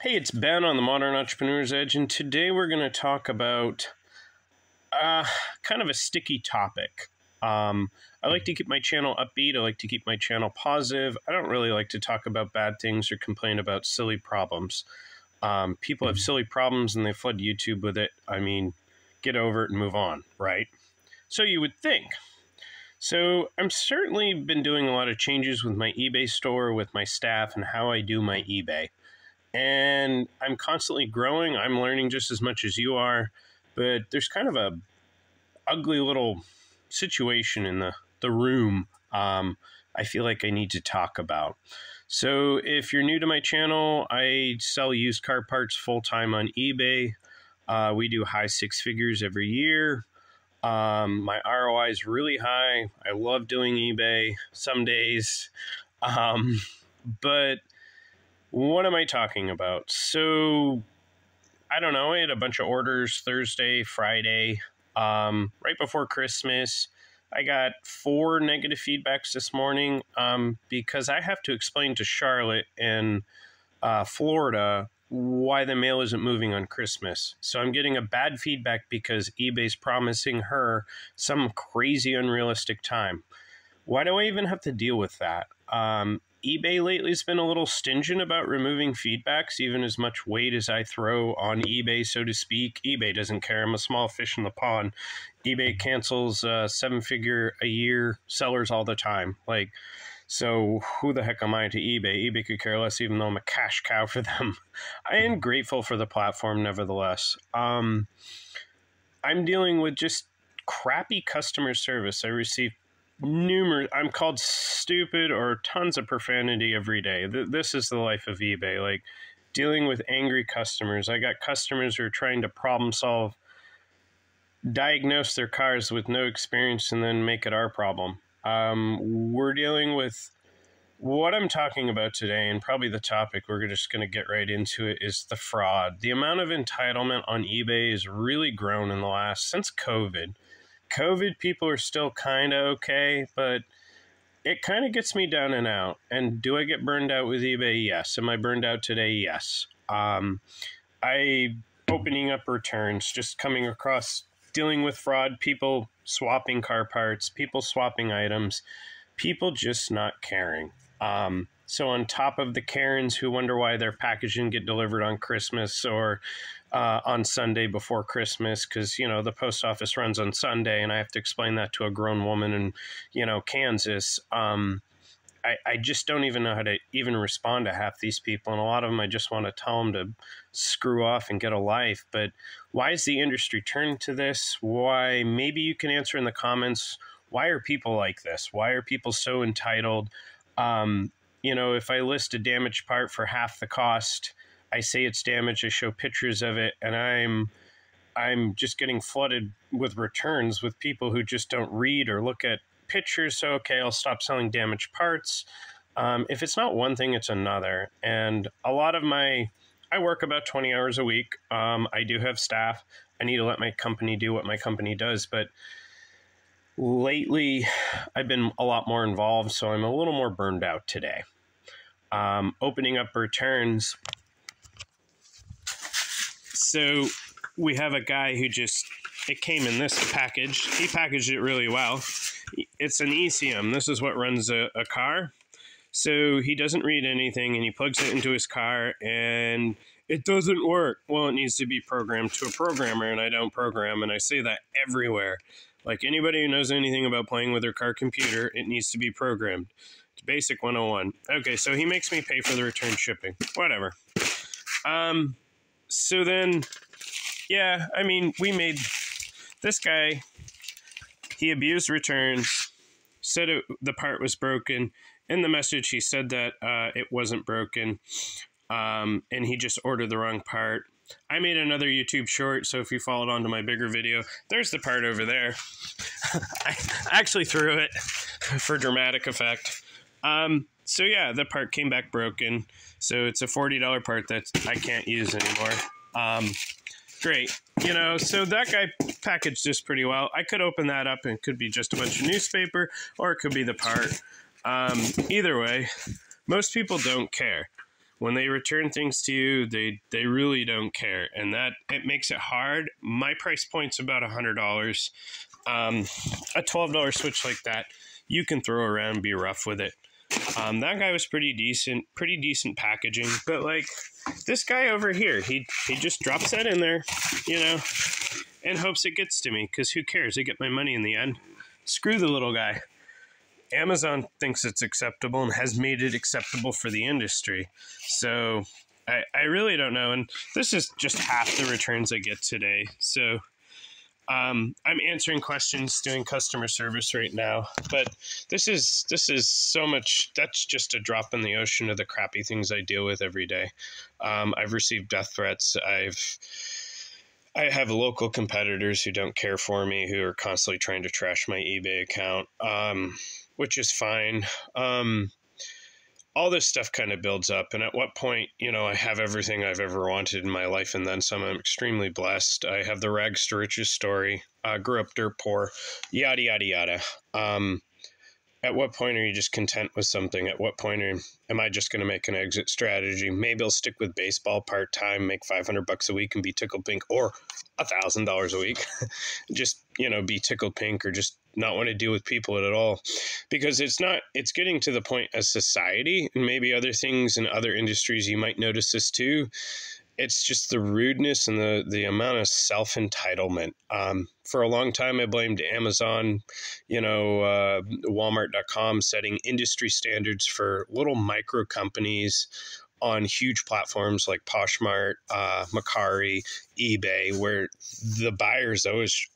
Hey, it's Ben on the Modern Entrepreneur's Edge, and today we're going to talk about kind of a sticky topic. I like to keep my channel upbeat. I like to keep my channel positive. I don't really like to talk about bad things or complain about silly problems. People have silly problems and they flood YouTube with it. I mean, get over it and move on, right? So you would think. So I'm certainly been doing a lot of changes with my eBay store, with my staff, and how I do my eBay. And I'm constantly growing. I'm learning just as much as you are. But there's kind of a ugly little situation in the room I feel like I need to talk about. So if you're new to my channel, I sell used car parts full-time on eBay. We do high six figures every year. My ROI is really high. I love doing eBay some days. But what am I talking about? So, I don't know. I had a bunch of orders Thursday, Friday, right before Christmas. I got 4 negative feedbacks this morning because I have to explain to Charlotte in Florida why the mail isn't moving on Christmas. So I'm getting a bad feedback because eBay's promising her some crazy unrealistic time. Why do I even have to deal with that? eBay lately has been a little stingent about removing feedbacks, even as much weight as I throw on eBay, so to speak. eBay doesn't care. I'm a small fish in the pond. eBay cancels 7-figure-a-year sellers all the time. So who the heck am I to eBay? eBay could care less, even though I'm a cash cow for them. I am grateful for the platform, nevertheless. I'm dealing with just crappy customer service. I receive I'm called stupid or tons of profanity every day. This is the life of eBay, dealing with angry customers. I got customers who are trying to problem solve, diagnose their cars with no experience, and then make it our problem. We're dealing with what I'm talking about today, and probably the topic we're just going to get right into it, is the fraud. The amount of entitlement on eBay has really grown since COVID. People are still kind of okay, but it kind of gets me down and out. And do I get burned out with eBay? Yes. Am I burned out today? Yes. Opening up returns, just coming across, dealing with fraud, people swapping car parts, people swapping items, people just not caring. So on top of the Karens who wonder why their package didn't get delivered on Christmas or on Sunday before Christmas, because, the post office runs on Sunday, and I have to explain that to a grown woman in, Kansas. I just don't even know how to even respond to half these people. And a lot of them, I just want to tell them to screw off and get a life. But why is the industry turning to this? Why? Maybe you can answer in the comments. Why are people like this? Why are people so entitled? If I list a damaged part for half the cost, I say it's damaged, I show pictures of it, and I'm just getting flooded with returns with people who just don't read or look at pictures. So, okay, I'll stop selling damaged parts. If it's not one thing, it's another. And a lot of I work about 20 hours a week. I do have staff. I need to let my company do what my company does. But lately, I've been a lot more involved, so I'm a little more burned out today. Opening up returns. So we have a guy who it came in this package. He packaged it really well. It's an ECM. This is what runs a car. So he doesn't read anything, and he plugs it into his car, and it doesn't work. Well, it needs to be programmed to a programmer, and I don't program, and I say that everywhere. Like anybody who knows anything about playing with their car computer, it needs to be programmed. It's basic 101. Okay, so he makes me pay for the return shipping. Whatever. So then, yeah, we made this guy, he abused returns, said the part was broken. In the message, he said that it wasn't broken, and he just ordered the wrong part. I made another YouTube short, so if you followed on to my bigger video, there's the part over there. I actually threw it for dramatic effect. So yeah, the part came back broken. So it's a $40 part that I can't use anymore. Great. So that guy packaged this pretty well. I could open that up and it could be just a bunch of newspaper, or it could be the part. Either way, most people don't care. when they return things to you, they really don't care, and that it makes it hard. My price point's about $100. A $12 Switch like that, you can throw around and be rough with it. That guy was pretty decent packaging, but like this guy over here, he just drops that in there, you know, and hopes it gets to me, because who cares? I get my money in the end. Screw the little guy. Amazon thinks it's acceptable and has made it acceptable for the industry. So I really don't know. And this is just half the returns I get today. So I'm answering questions, doing customer service right now. But this is so much. That's just a drop in the ocean of the crappy things I deal with every day. I've received death threats. I have local competitors who don't care for me, who are constantly trying to trash my eBay account, which is fine. All this stuff kind of builds up. And at what point, you know, I have everything I've ever wanted in my life, and then some. I'm extremely blessed. I have the rags to riches story. Grew up dirt poor, yada, yada, yada. At what point are you just content with something? At what point am I just going to make an exit strategy? Maybe I'll stick with baseball part-time, make $500 a week and be tickled pink, or $1,000 a week. Just, you know, be tickled pink, or just not want to deal with people at all. Because it's getting to the point as society, and maybe other things in other industries, you might notice this too. It's just the rudeness and the amount of self-entitlement. For a long time, I blamed Amazon, you know, Walmart.com setting industry standards for little micro companies on huge platforms like Poshmark, Mercari, eBay, where the buyer's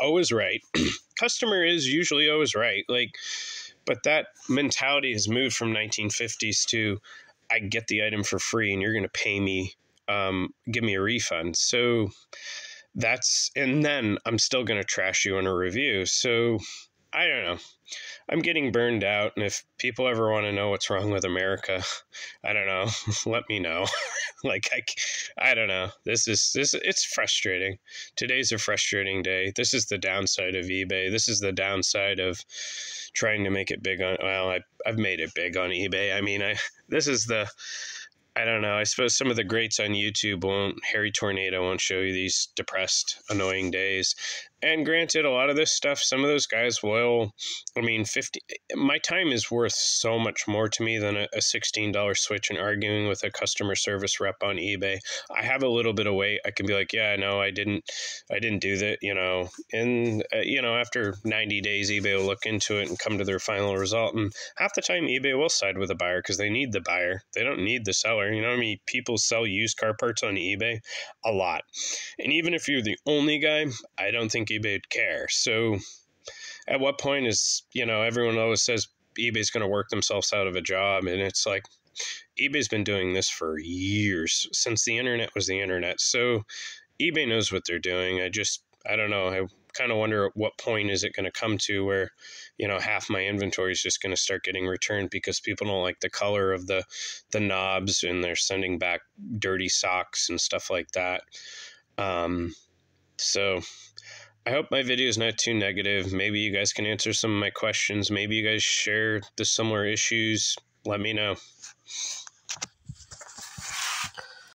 always right. Customer is usually always right. But that mentality has moved from 1950s to, I get the item for free and you're going to pay me. Give me a refund. So and then I'm still going to trash you in a review. So I don't know. I'm getting burned out. And if people ever want to know what's wrong with America, I don't know. Let me know. I don't know. It's frustrating. Today's a frustrating day. This is the downside of eBay. This is the downside of trying to make it big I've made it big on eBay. I mean, I don't know. I suppose some of the greats on YouTube Harry Tornado won't show you these depressed, annoying days. And granted, a lot of this stuff, some of those guys will, I mean, my time is worth so much more to me than a $16 Switch and arguing with a customer service rep on eBay. I have a little bit of weight. I can be like, yeah, no, I didn't do that, you know. And, you know, after 90 days, eBay will look into it and come to their final result. And half the time, eBay will side with the buyer because they need the buyer. They don't need the seller. You know how many people sell used car parts on eBay? A lot. And even if you're the only guy, I don't think eBay would care. So at what point is, you know, everyone always says eBay's going to work themselves out of a job. And it's like, eBay's been doing this for years, since the internet was the internet. So eBay knows what they're doing. I don't know. I kind of wonder at what point is it going to come to where, you know, half my inventory is just going to start getting returned because people don't like the color of the knobs and they're sending back dirty socks and stuff like that. So I hope my video is not too negative. Maybe you guys can answer some of my questions. Maybe you guys share the similar issues. Let me know.